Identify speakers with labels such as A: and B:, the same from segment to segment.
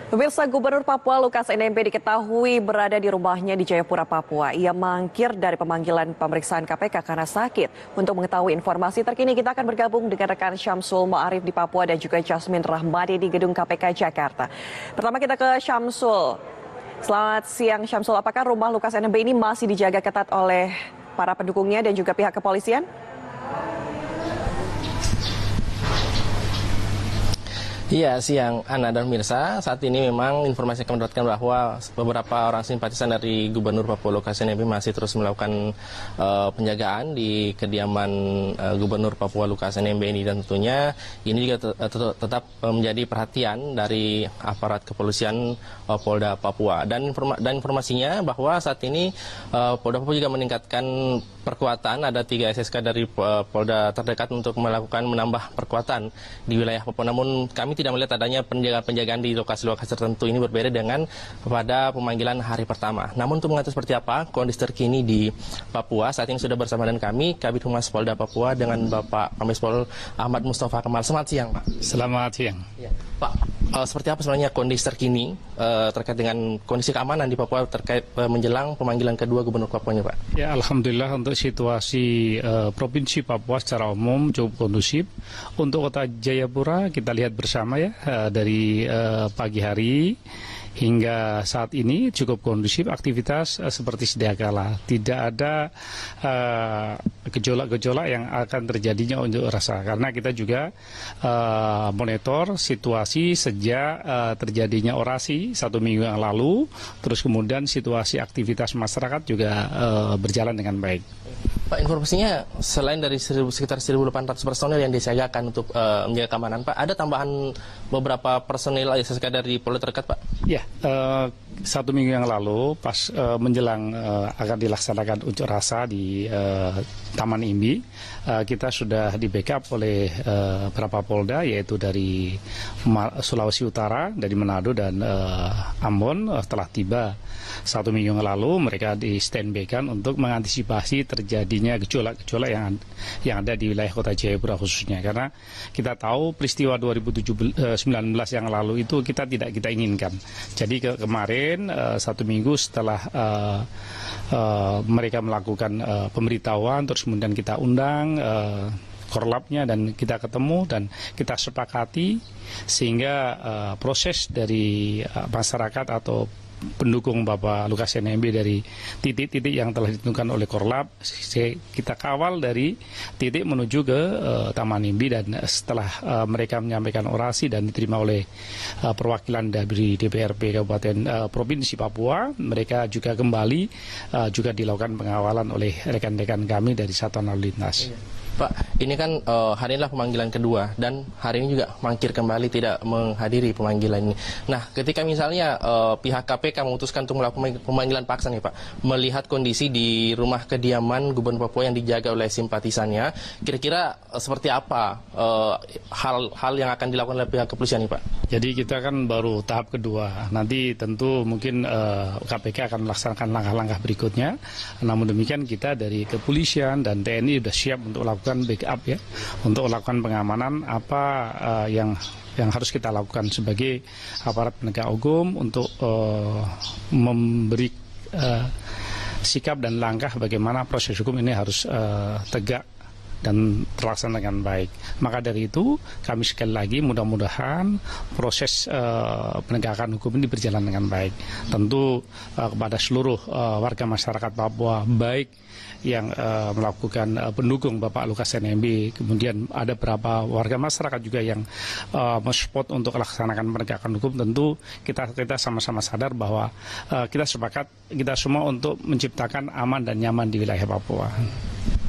A: Pemirsa, Gubernur Papua Lukas NMB diketahui berada di rumahnya di Jayapura, Papua. Ia mangkir dari pemanggilan pemeriksaan KPK karena sakit. Untuk mengetahui informasi terkini, kita akan bergabung dengan rekan Syamsul Ma'arif di Papua dan juga Jasmine Rahmadi di Gedung KPK Jakarta. Pertama kita ke Syamsul. Selamat siang Syamsul, apakah rumah Lukas NMB ini masih dijaga ketat oleh para pendukungnya dan juga pihak kepolisian?
B: Iya, siang Ana dan Mirsa. Saat ini memang informasi yang kami dapatkan bahwa beberapa orang simpatisan dari Gubernur Papua Lukas NMB masih terus melakukan penjagaan di kediaman Gubernur Papua Lukas NMB ini, dan tentunya ini juga tetap menjadi perhatian dari aparat kepolisian Polda Papua. Dan informasinya bahwa saat ini Polda Papua juga meningkatkan perkuatan, ada 3 SSK dari Polda terdekat untuk menambah perkuatan di wilayah Papua. Namun kami tidak melihat adanya penjagaan di lokasi-lokasi tertentu. Ini berbeda dengan pada pemanggilan hari pertama. Namun untuk mengetahui seperti apa kondisi terkini di Papua, saat ini sudah bersama dengan kami, Kabid Humas Polda Papua dengan Bapak Kombes Pol Ahmad Mustafa Kamal. Selamat siang, Pak.
C: Selamat siang.
B: Ya. Pak, seperti apa sebenarnya kondisi terkini terkait dengan kondisi keamanan di Papua terkait menjelang pemanggilan kedua Gubernur Papua ini, Pak?
C: Ya, alhamdulillah untuk situasi Provinsi Papua secara umum cukup kondusif. Untuk Kota Jayapura kita lihat bersama ya, dari pagi hari hingga saat ini cukup kondusif, aktivitas seperti sedia kala. Tidak ada gejolak-gejolak yang akan terjadinya unjuk rasa, karena kita juga monitor situasi sejak terjadinya orasi 1 minggu yang lalu, terus kemudian situasi aktivitas masyarakat juga berjalan dengan baik.
B: Pak, informasinya selain dari sekitar 1.800 personel yang disiagakan untuk menjaga keamanan, Pak, ada tambahan beberapa personel SSK dari Polda terdekat, Pak?
C: Ya, 1 minggu yang lalu pas menjelang akan dilaksanakan unjuk rasa di Taman Imbi, kita sudah di backup oleh beberapa Polda, yaitu dari Sulawesi Utara, dari Manado dan Ambon. Setelah tiba 1 minggu yang lalu, mereka di standby-kan untuk mengantisipasi terjadinya gejolak-gejolak yang ada di wilayah Kota Jayapura khususnya, karena kita tahu peristiwa 2019 yang lalu itu tidak kita inginkan. Jadi kemarin 1 minggu setelah mereka melakukan pemberitahuan, terus kemudian kita undang korlapnya dan kita ketemu dan kita sepakati sehingga proses dari masyarakat atau pendukung Bapak Lukas NMB dari titik-titik yang telah ditentukan oleh Korlap, kita kawal dari titik menuju ke Taman Imbi, dan setelah mereka menyampaikan orasi dan diterima oleh perwakilan dari DPRP Kabupaten Provinsi Papua, mereka juga kembali juga dilakukan pengawalan oleh rekan-rekan kami dari Satuan Lalu Lintas.
B: Pak, ini kan hari inilah pemanggilan kedua, dan hari ini juga mangkir kembali tidak menghadiri pemanggilan ini. Nah, ketika misalnya pihak KPK memutuskan untuk melakukan pemanggilan paksa nih, Pak, melihat kondisi di rumah kediaman Gubernur Papua yang dijaga oleh simpatisannya, kira-kira seperti apa hal yang akan dilakukan oleh pihak kepolisian nih, Pak?
C: Jadi kita kan baru tahap kedua, nanti tentu mungkin KPK akan melaksanakan langkah-langkah berikutnya. Namun demikian kita dari kepolisian dan TNI sudah siap untuk melakukan backup ya, untuk melakukan pengamanan apa yang harus kita lakukan sebagai aparat penegak hukum untuk memberi sikap dan langkah bagaimana proses hukum ini harus tegak dan terlaksana dengan baik. Maka dari itu kami sekali lagi mudah-mudahan proses penegakan hukum ini berjalan dengan baik. Tentu kepada seluruh warga masyarakat Papua, baik yang melakukan pendukung Bapak Lukas NMB, kemudian ada beberapa warga masyarakat juga yang mensupport untuk melaksanakan penegakan hukum. Tentu kita sama-sama sadar bahwa kita sepakat, kita semua untuk menciptakan aman dan nyaman di wilayah Papua.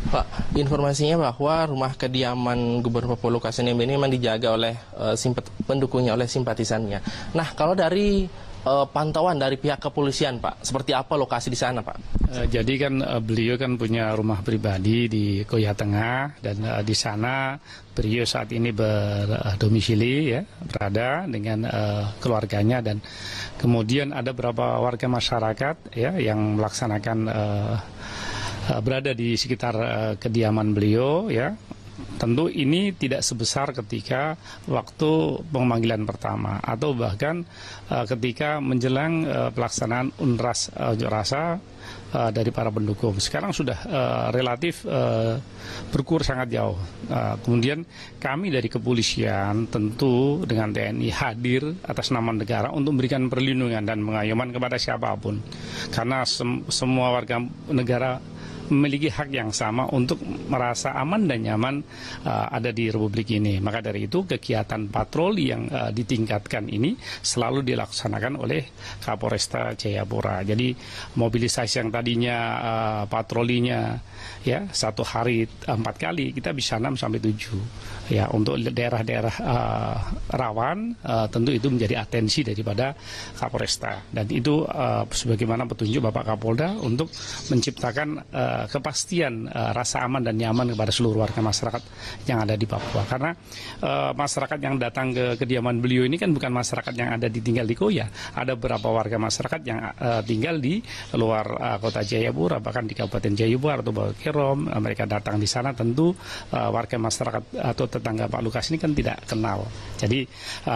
B: Pak, informasinya bahwa rumah kediaman Gubernur Papua Lukas NMB ini memang dijaga oleh pendukungnya, oleh simpatisannya. Nah, kalau dari pantauan dari pihak kepolisian, Pak, seperti apa lokasi di sana, Pak?
C: Jadi kan beliau kan punya rumah pribadi di Koya Tengah, dan di sana beliau saat ini berdomisili ya, berada dengan keluarganya, dan kemudian ada beberapa warga masyarakat ya yang melaksanakan berada di sekitar kediaman beliau ya. tentu ini tidak sebesar ketika waktu pemanggilan pertama atau bahkan ketika menjelang pelaksanaan unras unjuk rasa dari para pendukung. Sekarang sudah relatif berkurang sangat jauh. Kemudian kami dari kepolisian tentu dengan TNI hadir atas nama negara untuk memberikan perlindungan dan pengayoman kepada siapapun. Karena semua warga negara memiliki hak yang sama untuk merasa aman dan nyaman ada di Republik ini. Maka dari itu kegiatan patroli yang ditingkatkan ini selalu dilaksanakan oleh Kapolresta Jayapura. Jadi mobilisasi yang tadinya patrolinya ya 1 hari 4 kali, kita bisa 6 sampai 7. Ya, untuk daerah-daerah rawan tentu itu menjadi atensi daripada Kapolresta. Dan itu sebagaimana petunjuk Bapak Kapolda untuk menciptakan kepastian rasa aman dan nyaman kepada seluruh warga masyarakat yang ada di Papua. Karena masyarakat yang datang ke kediaman beliau ini kan bukan masyarakat yang ada tinggal di Koya. Ada beberapa warga masyarakat yang tinggal di luar kota Jayapura, bahkan di Kabupaten Jayapura atau Bakerom. Mereka datang di sana, tentu warga masyarakat atau tetangga Pak Lukas ini kan tidak kenal. Jadi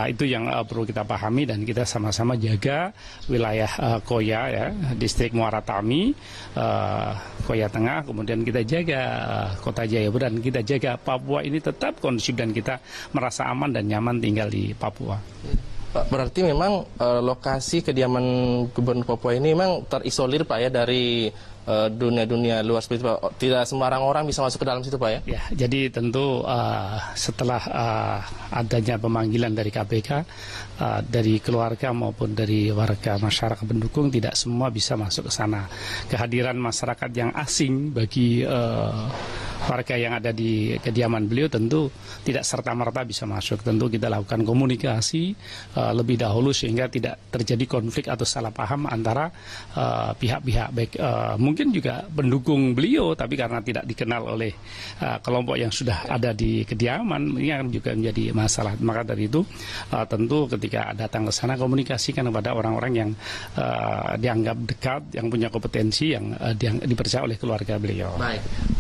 C: itu yang perlu kita pahami dan kita sama-sama jaga wilayah Koya ya, distrik Muara Tami, Koya Tengah, kemudian kita jaga kota Jayapura dan kita jaga Papua ini tetap kondusif dan kita merasa aman dan nyaman tinggal di Papua.
B: Pak, berarti memang lokasi kediaman Gubernur Papua ini memang terisolir Pak ya dari dunia-dunia luar seperti itu Pak. Tidak sembarang orang bisa masuk ke dalam situ Pak ya?
C: Ya, jadi tentu setelah adanya pemanggilan dari KPK, dari keluarga maupun dari warga masyarakat pendukung tidak semua bisa masuk ke sana. Kehadiran masyarakat yang asing bagi warga yang ada di kediaman beliau tentu tidak serta-merta bisa masuk. Tentu kita lakukan komunikasi lebih dahulu sehingga tidak terjadi konflik atau salah paham antara pihak-pihak baik mungkin juga pendukung beliau, tapi karena tidak dikenal oleh kelompok yang sudah ada di kediaman, ini akan juga menjadi masalah. Maka dari itu tentu ketika datang ke sana komunikasikan kepada orang-orang yang dianggap dekat, yang punya kompetensi, yang dipercaya oleh keluarga beliau.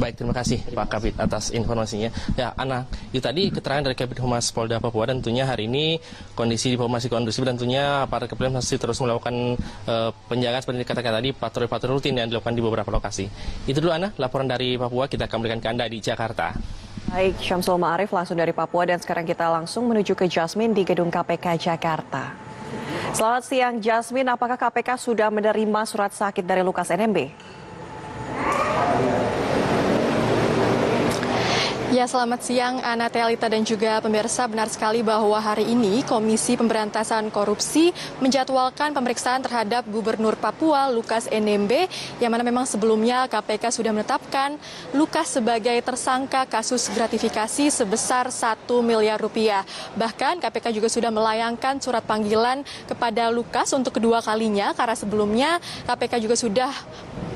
B: Baik, terima kasih Pak Kabid atas informasinya. Ya, Ana, itu tadi keterangan dari Kabid Humas Polda Papua dan tentunya hari ini kondisi diplomasi kondusif dan tentunya para kepolisian masih terus melakukan penjagaan seperti dikatakan tadi, patroli-patroli rutin yang dilakukan di beberapa lokasi. Itu dulu Ana, laporan dari Papua, kita akan berikan ke Anda di Jakarta.
A: Baik, Syamsul Ma'arif langsung dari Papua dan sekarang kita langsung menuju ke Jasmine di Gedung KPK Jakarta. Selamat siang Jasmine, apakah KPK sudah menerima surat sakit dari Lukas NMB?
D: Ya, selamat siang Ana, Telita dan juga pemirsa. Benar sekali bahwa hari ini Komisi Pemberantasan Korupsi menjadwalkan pemeriksaan terhadap Gubernur Papua Lukas NMB, yang mana memang sebelumnya KPK sudah menetapkan Lukas sebagai tersangka kasus gratifikasi sebesar 1 miliar rupiah. Bahkan KPK juga sudah melayangkan surat panggilan kepada Lukas untuk kedua kalinya, karena sebelumnya KPK juga sudah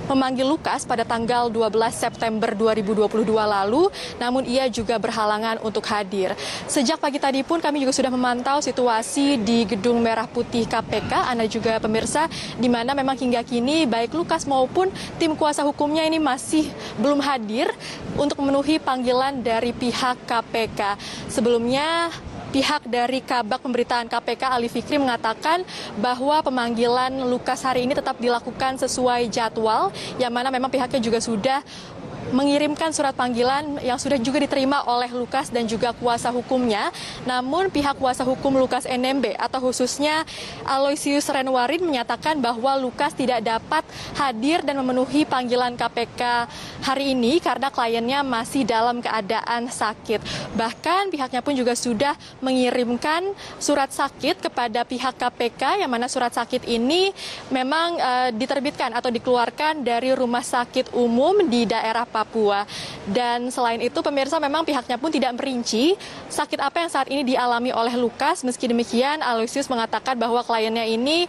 D: memanggil Lukas pada tanggal 12 September 2022 lalu, namun ia juga berhalangan untuk hadir. Sejak pagi tadi pun kami juga sudah memantau situasi di Gedung Merah Putih KPK, Anda juga pemirsa, di mana memang hingga kini baik Lukas maupun tim kuasa hukumnya ini masih belum hadir untuk memenuhi panggilan dari pihak KPK. Sebelumnya, pihak dari Kabak Pemberitaan KPK Ali Fikri mengatakan bahwa pemanggilan Lukas hari ini tetap dilakukan sesuai jadwal, yang mana memang pihaknya juga sudah mengirimkan surat panggilan yang sudah juga diterima oleh Lukas dan juga kuasa hukumnya. Namun pihak kuasa hukum Lukas NMB atau khususnya Aloysius Renwarin menyatakan bahwa Lukas tidak dapat hadir dan memenuhi panggilan KPK hari ini karena kliennya masih dalam keadaan sakit. Bahkan pihaknya pun juga sudah mengirimkan surat sakit kepada pihak KPK, yang mana surat sakit ini memang diterbitkan atau dikeluarkan dari Rumah Sakit Umum di daerah Papua. Dan selain itu pemirsa, memang pihaknya pun tidak merinci sakit apa yang saat ini dialami oleh Lukas. Meski demikian, Aloysius mengatakan bahwa kliennya ini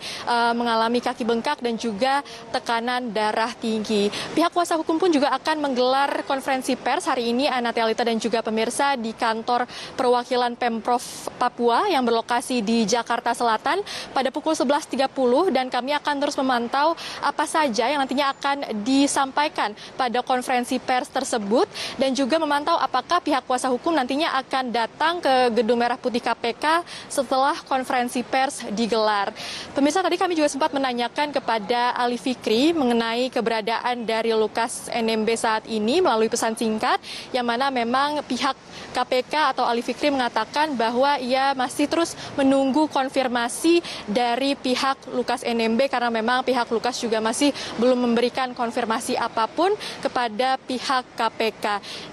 D: mengalami kaki bengkak dan juga tekanan darah tinggi. Pihak kuasa hukum pun juga akan menggelar konferensi pers hari ini, Ana, Telita dan juga pemirsa, di kantor perwakilan Pemprov Papua yang berlokasi di Jakarta Selatan pada pukul 11.30, dan kami akan terus memantau apa saja yang nantinya akan disampaikan pada konferensi konferensi pers tersebut dan juga memantau apakah pihak kuasa hukum nantinya akan datang ke Gedung Merah Putih KPK setelah konferensi pers digelar. Pemirsa, tadi kami juga sempat menanyakan kepada Ali Fikri mengenai keberadaan dari Lukas NMB saat ini melalui pesan singkat, yang mana memang pihak KPK atau Ali Fikri mengatakan bahwa ia masih terus menunggu konfirmasi dari pihak Lukas NMB karena memang pihak Lukas juga masih belum memberikan konfirmasi apapun kepada pihak KPK.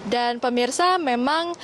D: Dan pemirsa, memang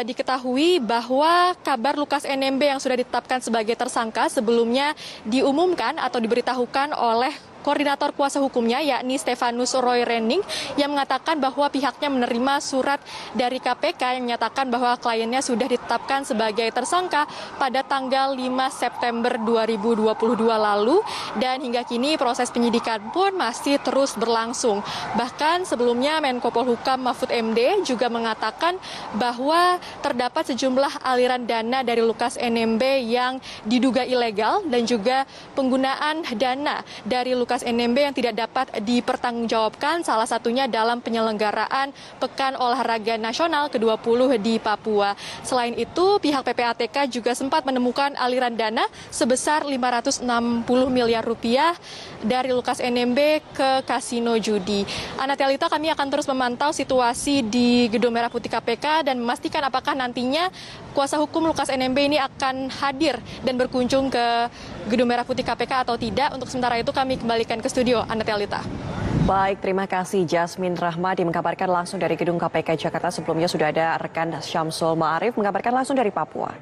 D: diketahui bahwa kabar Lukas NMB yang sudah ditetapkan sebagai tersangka sebelumnya diumumkan atau diberitahukan oleh koordinator kuasa hukumnya, yakni Stefanus Roy Rening, yang mengatakan bahwa pihaknya menerima surat dari KPK yang menyatakan bahwa kliennya sudah ditetapkan sebagai tersangka pada tanggal 5 September 2022 lalu, dan hingga kini proses penyidikan pun masih terus berlangsung. Bahkan sebelumnya Menko Polhukam Mahfud MD juga mengatakan bahwa terdapat sejumlah aliran dana dari Lukas NMB yang diduga ilegal dan juga penggunaan dana dari Lukas NMB yang tidak dapat dipertanggungjawabkan, salah satunya dalam penyelenggaraan Pekan Olahraga Nasional ke-20 di Papua. Selain itu, pihak PPATK juga sempat menemukan aliran dana sebesar 560 miliar rupiah dari Lukas NMB ke kasino judi. Anatelita, kami akan terus memantau situasi di Gedung Merah Putih KPK dan memastikan apakah nantinya kuasa hukum Lukas NMB ini akan hadir dan berkunjung ke Gedung Merah Putih KPK atau tidak. Untuk sementara itu kami kembalikan ke studio, Anatelita.
A: Baik, terima kasih Jasmine Rahmadi mengabarkan langsung dari Gedung KPK Jakarta. Sebelumnya sudah ada rekan Syamsul Ma'arif mengabarkan langsung dari Papua.